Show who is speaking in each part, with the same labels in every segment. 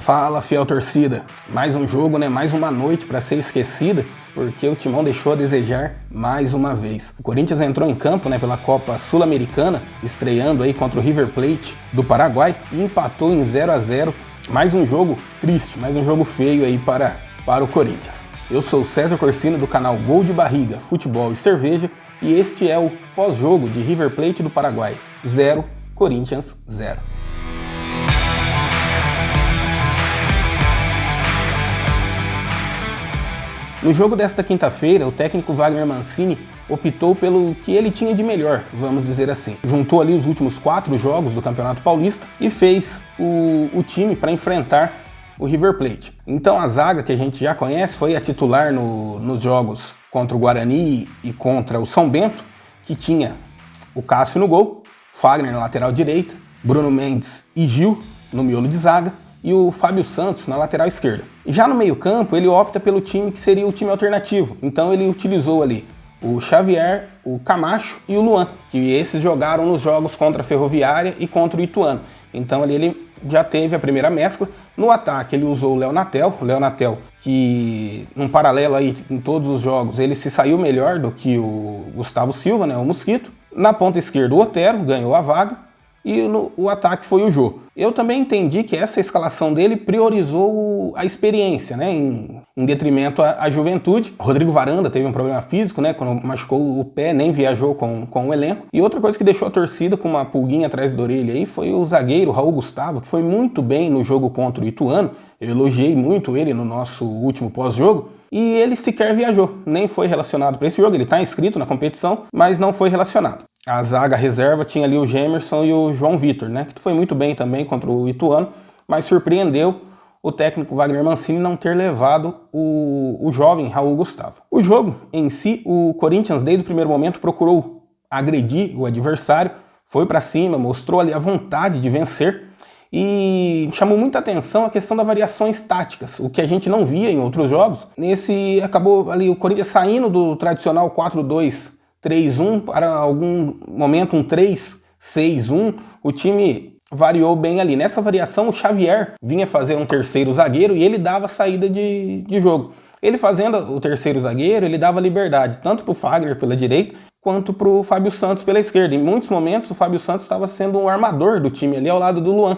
Speaker 1: Fala, fiel torcida. Mais um jogo, né? Mais uma noite para ser esquecida, porque o Timão deixou a desejar mais uma vez. O Corinthians entrou em campo, né, pela Copa Sul-Americana, estreando aí contra o River Plate do Paraguai e empatou em 0-0. Mais um jogo triste, mais um jogo feio aí para o Corinthians. Eu sou o César Corsino do canal Gol de Barriga, Futebol e Cerveja e este é o pós-jogo de River Plate do Paraguai. 0, Corinthians 0. No jogo desta quinta-feira, o técnico Wagner Mancini optou pelo que ele tinha de melhor, vamos dizer assim. Juntou ali os últimos 4 jogos do Campeonato Paulista e fez o time para enfrentar o River Plate. Então a zaga que a gente já conhece foi a titular nos jogos contra o Guarani e contra o São Bento, que tinha o Cássio no gol, Fagner na lateral direita, Bruno Mendes e Gil no miolo de zaga, e o Fábio Santos na lateral esquerda. Já no meio-campo, ele opta pelo time que seria o time alternativo. Então ele utilizou ali o Xavier, o Camacho e o Luan, que esses jogaram nos jogos contra a Ferroviária e contra o Ituano. Então ali ele já teve a primeira mescla. No ataque ele usou o Léo Natel, que num paralelo aí em todos os jogos ele se saiu melhor do que o Gustavo Silva, né, o Mosquito. Na ponta esquerda o Otero ganhou a vaga. E o ataque foi o Jô. Eu também entendi que essa escalação dele priorizou a experiência, né, em detrimento à juventude. Rodrigo Varanda teve um problema físico, né, quando machucou o pé, nem viajou com o elenco. E outra coisa que deixou a torcida com uma pulguinha atrás da orelha aí foi o zagueiro Raul Gustavo, que foi muito bem no jogo contra o Ituano. Eu elogiei muito ele no nosso último pós-jogo. E ele sequer viajou, nem foi relacionado para esse jogo. Ele está inscrito na competição, mas não foi relacionado. A zaga reserva tinha ali o Gemerson e o João Vitor, né, que foi muito bem também contra o Ituano, mas surpreendeu o técnico Wagner Mancini não ter levado o jovem Raul Gustavo. O jogo em si, o Corinthians desde o primeiro momento procurou agredir o adversário, foi para cima, mostrou ali a vontade de vencer e chamou muita atenção a questão das variações táticas, o que a gente não via em outros jogos. Nesse acabou ali o Corinthians saindo do tradicional 4-2-3-1 para algum momento um 3-6-1, o time variou bem ali. Nessa variação o Xavier vinha fazer um terceiro zagueiro e ele dava saída de jogo. Ele fazendo o terceiro zagueiro, ele dava liberdade tanto para o Fagner pela direita quanto para o Fábio Santos pela esquerda. Em muitos momentos o Fábio Santos estava sendo um armador do time ali ao lado do Luan,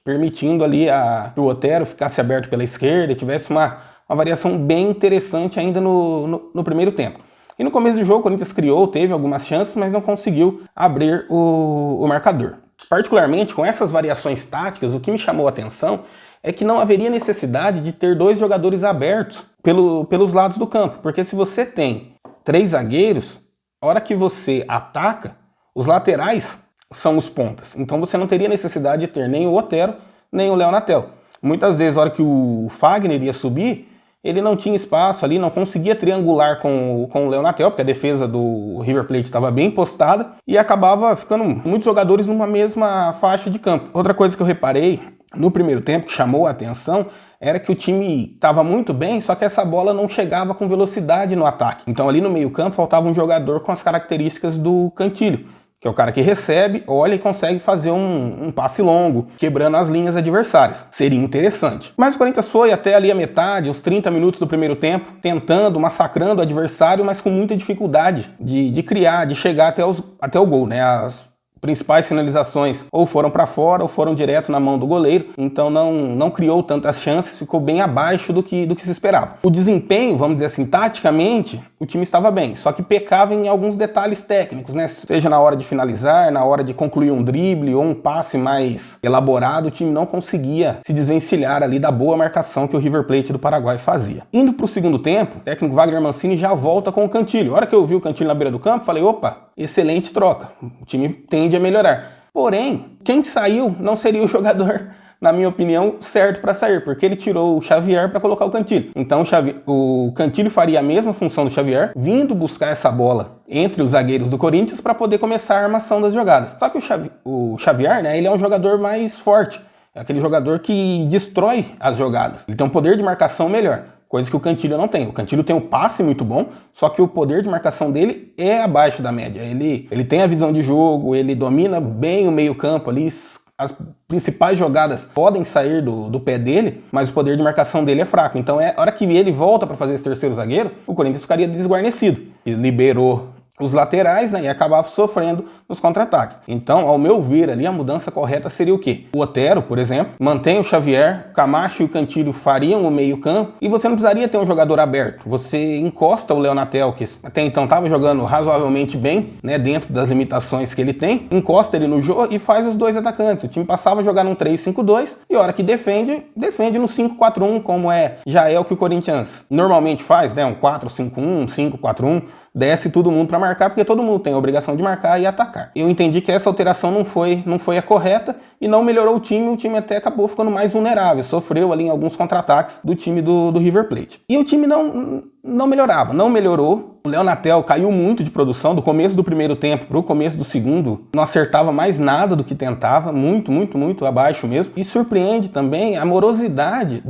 Speaker 1: permitindo ali que o Otero ficasse aberto pela esquerda e tivesse uma variação bem interessante ainda no primeiro tempo. E no começo do jogo o Corinthians teve algumas chances, mas não conseguiu abrir o marcador. Particularmente com essas variações táticas, o que me chamou a atenção é que não haveria necessidade de ter 2 jogadores abertos pelos lados do campo, porque se você tem 3 zagueiros, a hora que você ataca, os laterais são os pontas. Então você não teria necessidade de ter nem o Otero, nem o Léo Natel. Muitas vezes, a hora que o Fagner ia subir, ele não tinha espaço ali, não conseguia triangular com o Léo Natel, porque a defesa do River Plate estava bem postada, e acabava ficando muitos jogadores numa mesma faixa de campo. Outra coisa que eu reparei no primeiro tempo, que chamou a atenção, era que o time estava muito bem, só que essa bola não chegava com velocidade no ataque. Então ali no meio campo faltava um jogador com as características do Cantilho, que é o cara que recebe, olha e consegue fazer um passe longo, quebrando as linhas adversárias. Seria interessante. Mas o Corinthians foi até ali a metade, uns 30 minutos do primeiro tempo, tentando, massacrando o adversário, mas com muita dificuldade de criar, de chegar até o gol, né? As principais finalizações ou foram para fora ou foram direto na mão do goleiro, então não criou tantas chances, ficou bem abaixo do que se esperava. O desempenho, vamos dizer assim, taticamente, o time estava bem, só que pecava em alguns detalhes técnicos, né? Seja na hora de finalizar, na hora de concluir um drible ou um passe mais elaborado, o time não conseguia se desvencilhar ali da boa marcação que o River Plate do Paraguai fazia. Indo para o segundo tempo, o técnico Wagner Mancini já volta com o Cantilho. A hora que eu vi o Cantilho na beira do campo, falei, opa, excelente troca, o time tende a melhorar. Porém, quem saiu não seria o jogador, na minha opinião, certo para sair, porque ele tirou o Xavier para colocar o Cantilho. Então o Cantilho faria a mesma função do Xavier, vindo buscar essa bola entre os zagueiros do Corinthians para poder começar a armação das jogadas. Só que o Xavier, né, ele é um jogador mais forte, é aquele jogador que destrói as jogadas. Ele tem um poder de marcação melhor. Coisa que o Cantilho não tem. O Cantilho tem um passe muito bom, só que o poder de marcação dele é abaixo da média. Ele tem a visão de jogo, ele domina bem o meio-campo ali, as principais jogadas podem sair do pé dele, mas o poder de marcação dele é fraco. Então, a hora que ele volta para fazer esse terceiro zagueiro, o Corinthians ficaria desguarnecido. Ele liberou os laterais, né, e acabava sofrendo nos contra-ataques. Então, ao meu ver, ali a mudança correta seria o quê? O Otero, por exemplo, mantém o Xavier, o Camacho e o Cantillo fariam o meio-campo e você não precisaria ter um jogador aberto. Você encosta o Léo Natel, que até então estava jogando razoavelmente bem, né, dentro das limitações que ele tem, encosta ele no jogo e faz os dois atacantes. O time passava a jogar num 3-5-2 e a hora que defende no 5-4-1, como já é o que o Corinthians normalmente faz, né, um 4-5-1, um 5-4-1, desce todo mundo para marcar, porque todo mundo tem a obrigação de marcar e atacar. Eu entendi que essa alteração não foi a correta e não melhorou o time até acabou ficando mais vulnerável, sofreu ali em alguns contra-ataques do time do River Plate. E o time não melhorou. O Léo Natel caiu muito de produção, do começo do primeiro tempo para o começo do segundo, não acertava mais nada do que tentava, muito abaixo mesmo. E surpreende também a morosidade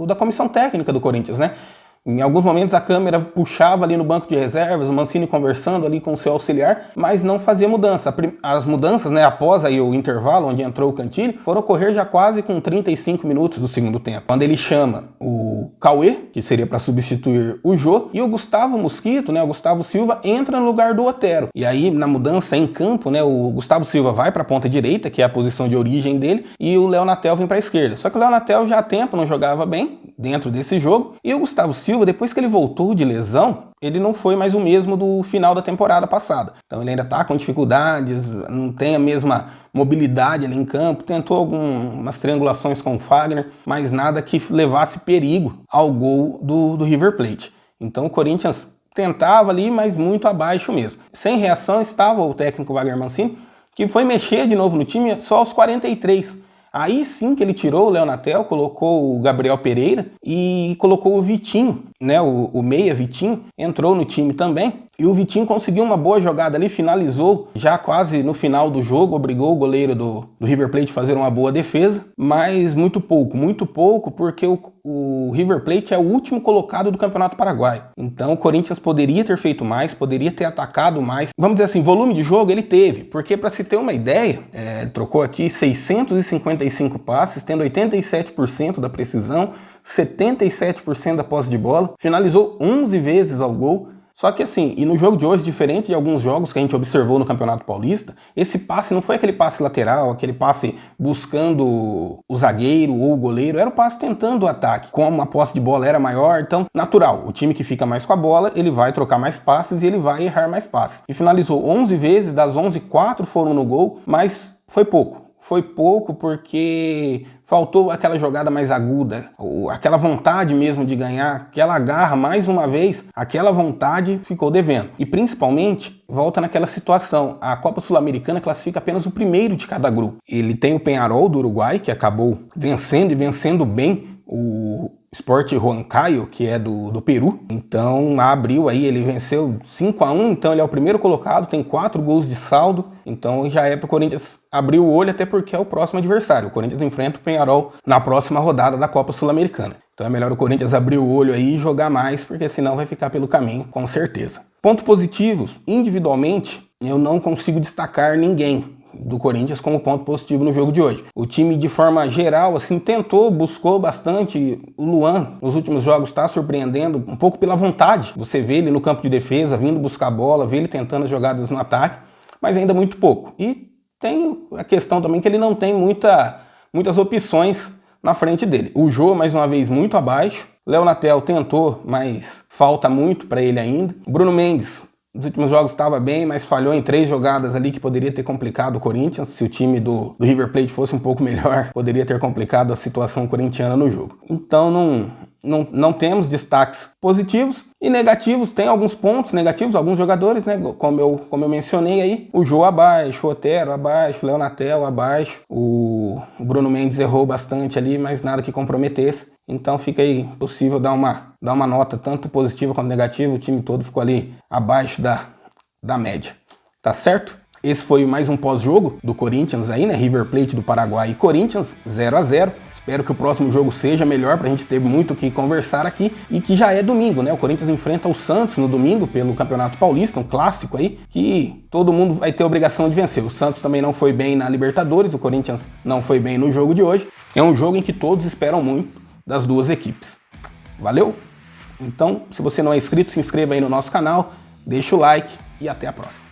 Speaker 1: da comissão técnica do Corinthians, né? Em alguns momentos a câmera puxava ali no banco de reservas, o Mancini conversando ali com o seu auxiliar, mas não fazia mudança. As mudanças, né, após aí o intervalo, onde entrou o Cantillo, foram ocorrer já quase com 35 minutos do segundo tempo. Quando ele chama o Cauê, que seria para substituir o Jô, e o Gustavo Mosquito, né, o Gustavo Silva, entra no lugar do Otero. E aí, na mudança em campo, né, o Gustavo Silva vai para a ponta direita, que é a posição de origem dele, e o Léo Natel vem para a esquerda. Só que o Léo Natel já há tempo não jogava bem dentro desse jogo, e o Gustavo Silva, depois que ele voltou de lesão, ele não foi mais o mesmo do final da temporada passada. Então ele ainda está com dificuldades, não tem a mesma mobilidade ali em campo, tentou algumas triangulações com o Fagner, mas nada que levasse perigo ao gol do River Plate. Então o Corinthians tentava ali, mas muito abaixo mesmo. Sem reação estava o técnico Wagner Mancini, que foi mexer de novo no time só aos 43. Aí sim que ele tirou o Léo Natel, colocou o Gabriel Pereira e colocou o Vitinho, né? O meia Vitinho entrou no time também. E o Vitinho conseguiu uma boa jogada ali, finalizou já quase no final do jogo, obrigou o goleiro do River Plate a fazer uma boa defesa, mas muito pouco, porque o River Plate é o último colocado do Campeonato Paraguaio. Então o Corinthians poderia ter feito mais, poderia ter atacado mais. Vamos dizer assim, volume de jogo ele teve, porque para se ter uma ideia, ele trocou aqui 655 passes, tendo 87% da precisão, 77% da posse de bola, finalizou 11 vezes ao gol. Só que assim, e no jogo de hoje, diferente de alguns jogos que a gente observou no Campeonato Paulista, esse passe não foi aquele passe lateral, aquele passe buscando o zagueiro ou o goleiro, era o passe tentando o ataque. Como a posse de bola era maior, então, natural, o time que fica mais com a bola, ele vai trocar mais passes e ele vai errar mais passes. E finalizou 11 vezes, das 11, 4 foram no gol, mas foi pouco. Foi pouco porque faltou aquela jogada mais aguda, aquela vontade mesmo de ganhar, aquela garra, mais uma vez, aquela vontade ficou devendo. E principalmente, volta naquela situação, a Copa Sul-Americana classifica apenas o primeiro de cada grupo. Ele tem o Peñarol do Uruguai, que acabou vencendo e vencendo bem o Sport Huancayo, que é do Peru. Então abriu aí, ele venceu 5-1, então ele é o primeiro colocado, tem 4 gols de saldo, então já é para o Corinthians abrir o olho, até porque é o próximo adversário. O Corinthians enfrenta o Peñarol na próxima rodada da Copa Sul-Americana. Então é melhor o Corinthians abrir o olho aí e jogar mais, porque senão vai ficar pelo caminho, com certeza. Pontos positivos, individualmente, eu não consigo destacar ninguém do Corinthians como ponto positivo no jogo de hoje. O time, de forma geral, assim, buscou bastante. O Luan, nos últimos jogos, está surpreendendo um pouco pela vontade. Você vê ele no campo de defesa, vindo buscar a bola, vê ele tentando as jogadas no ataque, mas ainda muito pouco. E tem a questão também que ele não tem muitas opções na frente dele. O Jô, mais uma vez, muito abaixo. Léo Natel tentou, mas falta muito para ele ainda. Bruno Mendes, nos últimos jogos estava bem, mas falhou em 3 jogadas ali que poderia ter complicado o Corinthians. Se o time do River Plate fosse um pouco melhor, poderia ter complicado a situação corintiana no jogo. Então não temos destaques positivos e negativos. Tem alguns pontos negativos, alguns jogadores, né? Como eu mencionei aí, o Jô abaixo, o Otero abaixo, o Léo Natel abaixo, o Bruno Mendes errou bastante ali, mas nada que comprometesse. Então fica aí possível dar uma nota tanto positiva quanto negativa. O time todo ficou ali abaixo da média. Tá certo? Esse foi mais um pós-jogo do Corinthians aí, né? River Plate do Paraguai e Corinthians, 0-0. Espero que o próximo jogo seja melhor pra gente ter muito o que conversar aqui e que já é domingo, né? O Corinthians enfrenta o Santos no domingo pelo Campeonato Paulista, um clássico aí, que todo mundo vai ter a obrigação de vencer. O Santos também não foi bem na Libertadores, o Corinthians não foi bem no jogo de hoje. É um jogo em que todos esperam muito das duas equipes. Valeu? Então, se você não é inscrito, se inscreva aí no nosso canal, deixa o like e até a próxima.